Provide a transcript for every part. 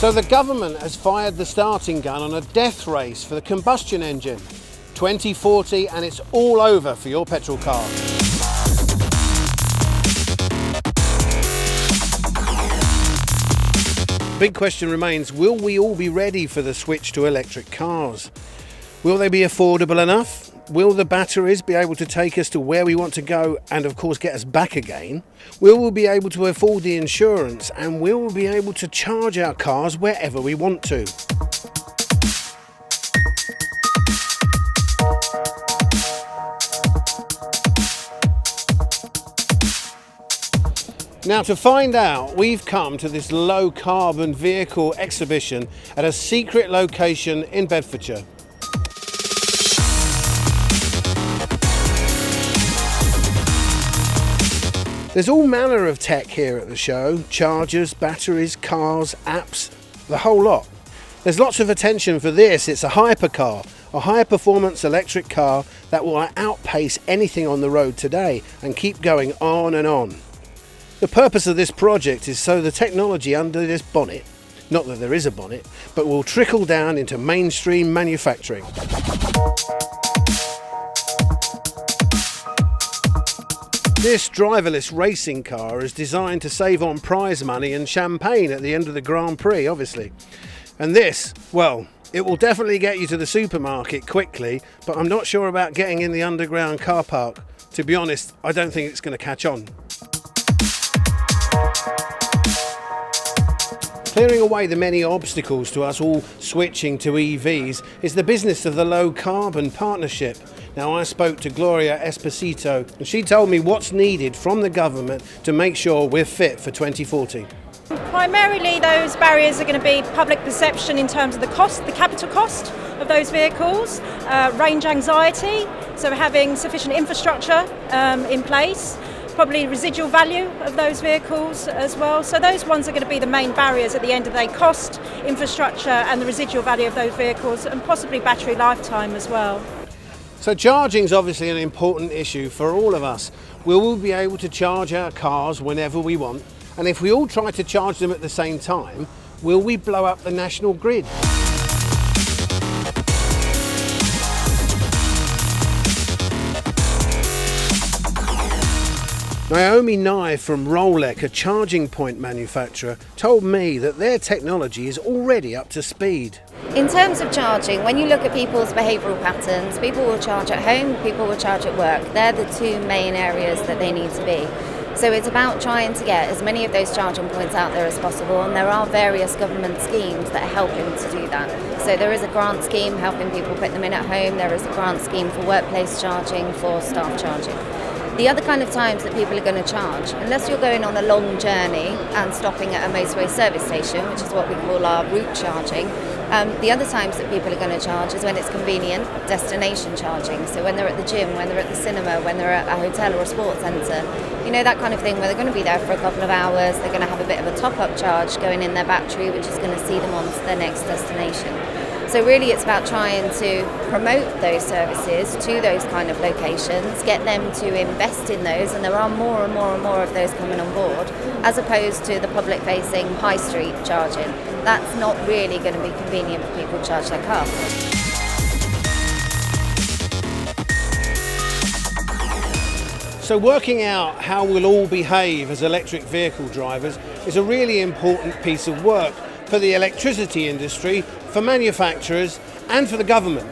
So the government has fired the starting gun on a death race for the combustion engine. 2040 and it's all over for your petrol car. Big question remains, will we all be ready for the switch to electric cars? Will they be affordable enough? Will the batteries be able to take us to where we want to go and of course get us back again? Will we be able to afford the insurance, and will we be able to charge our cars wherever we want to? Now, to find out, we've come to this low carbon vehicle exhibition at a secret location in Bedfordshire. There's all manner of tech here at the show: chargers, batteries, cars, apps, the whole lot. There's lots of attention for this. It's a hypercar, a high performance electric car that will outpace anything on the road today and keep going on and on. The purpose of this project is so the technology under this bonnet, not that there is a bonnet, but will trickle down into mainstream manufacturing. This driverless racing car is designed to save on prize money and champagne at the end of the Grand Prix, obviously. And this, well, it will definitely get you to the supermarket quickly, but I'm not sure about getting in the underground car park. To be honest, I don't think it's going to catch on. Clearing away the many obstacles to us all switching to EVs is the business of the Low Carbon Partnership. Now, I spoke to Gloria Esposito and she told me what's needed from the government to make sure we're fit for 2040. Primarily those barriers are going to be public perception in terms of the cost, the capital cost of those vehicles, range anxiety, so having sufficient infrastructure in place, probably residual value of those vehicles as well. So those ones are going to be the main barriers at the end of the day: cost, infrastructure and the residual value of those vehicles, and possibly battery lifetime as well. So charging is obviously an important issue for all of us. Will we be able to charge our cars whenever we want? And if we all try to charge them at the same time, will we blow up the national grid? Naomi Nye from Rolec, a charging point manufacturer, told me that their technology is already up to speed. In terms of charging, when you look at people's behavioural patterns, people will charge at home, people will charge at work. They're the two main areas that they need to be. So it's about trying to get as many of those charging points out there as possible, and there are various government schemes that are helping to do that. So there is a grant scheme helping people put them in at home, there is a grant scheme for workplace charging, for staff charging. The other kind of times that people are going to charge, unless you're going on a long journey and stopping at a motorway service station, which is what we call our route charging, the other times that people are going to charge is when it's convenient, destination charging. So when they're at the gym, when they're at the cinema, when they're at a hotel or a sports centre, you know, that kind of thing, where they're going to be there for a couple of hours, they're going to have a bit of a top-up charge going in their battery, which is going to see them on to their next destination. So really it's about trying to promote those services to those kind of locations, get them to invest in those, and there are more and more and more of those coming on board, as opposed to the public-facing high street charging. That's not really going to be convenient for people to charge their car. So working out how we'll all behave as electric vehicle drivers is a really important piece of work for the electricity industry, for manufacturers and for the government.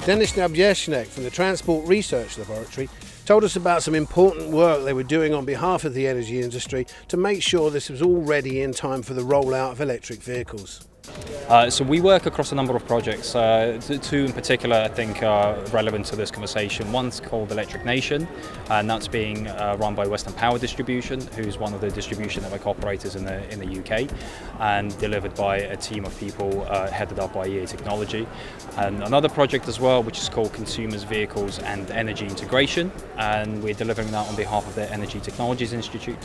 Denis Nabyeshnek from the Transport Research Laboratory told us about some important work they were doing on behalf of the energy industry to make sure this was all ready in time for the rollout of electric vehicles. So we work across a number of projects. Two in particular I think are relevant to this conversation. One's called Electric Nation, and that's being run by Western Power Distribution, who's one of the distribution network operators in the UK, and delivered by a team of people headed up by EA Technology. And another project as well, which is called Consumers, Vehicles and Energy Integration, and we're delivering that on behalf of the Energy Technologies Institute.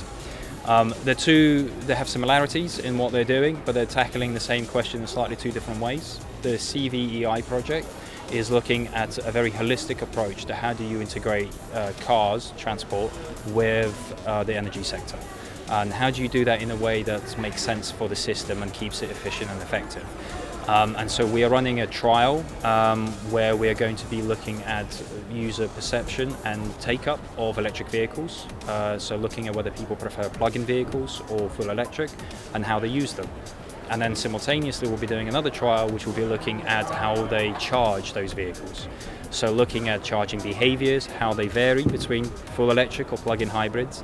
They have similarities in what they're doing, but they're tackling the same question in slightly two different ways. The CVEI project is looking at a very holistic approach to how do you integrate cars, transport, with the energy sector. And how do you do that in a way that makes sense for the system and keeps it efficient and effective? And so we are running a trial where we are going to be looking at user perception and take-up of electric vehicles. So looking at whether people prefer plug-in vehicles or full electric and how they use them. And then simultaneously we'll be doing another trial which will be looking at how they charge those vehicles. So looking at charging behaviors, how they vary between full electric or plug-in hybrids,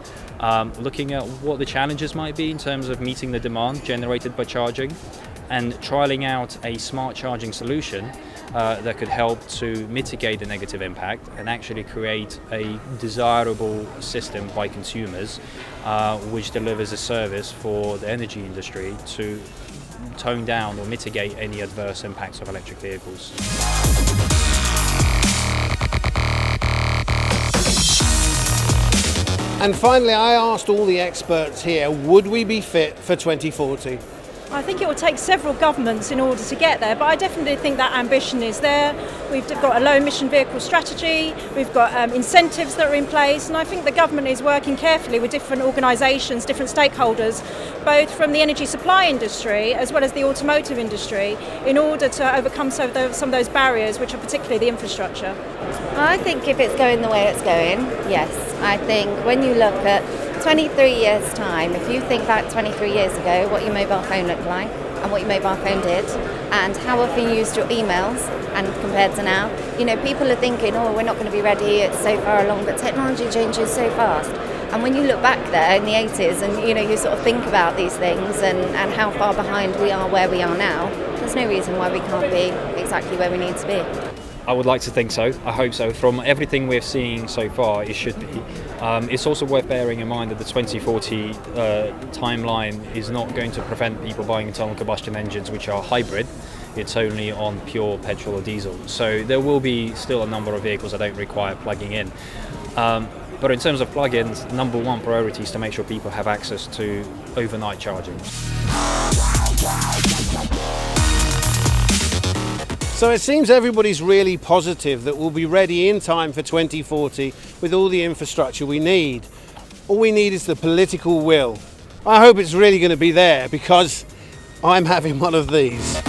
looking at what the challenges might be in terms of meeting the demand generated by charging, and trialling out a smart charging solution that could help to mitigate the negative impact and actually create a desirable system by consumers which delivers a service for the energy industry to tone down or mitigate any adverse impacts of electric vehicles. And finally, I asked all the experts here, would we be fit for 2040? I think it will take several governments in order to get there, but I definitely think that ambition is there. We've got a low emission vehicle strategy, we've got incentives that are in place, and I think the government is working carefully with different organisations, different stakeholders, both from the energy supply industry as well as the automotive industry, in order to overcome some of those barriers, which are particularly the infrastructure. I think if it's going the way it's going, yes. I think when you look at 23 years' time, if you think back 23 years ago, what your mobile phone looked like and what your mobile phone did and how often you used your emails and compared to now, people are thinking, oh, we're not going to be ready, it's so far along, but technology changes so fast. And when you look back there in the 80s and, you sort of think about these things and how far behind we are where we are now, there's no reason why we can't be exactly where we need to be. I would like to think so. I hope so. From everything we're seeing so far, it should be. It's also worth bearing in mind that the 2040 timeline is not going to prevent people buying internal combustion engines which are hybrid. It's only on pure petrol or diesel. So there will be still a number of vehicles that don't require plugging in. But in terms of plug-ins, number one priority is to make sure people have access to overnight charging. So it seems everybody's really positive that we'll be ready in time for 2040 with all the infrastructure we need. All we need is the political will. I hope it's really going to be there, because I'm having one of these.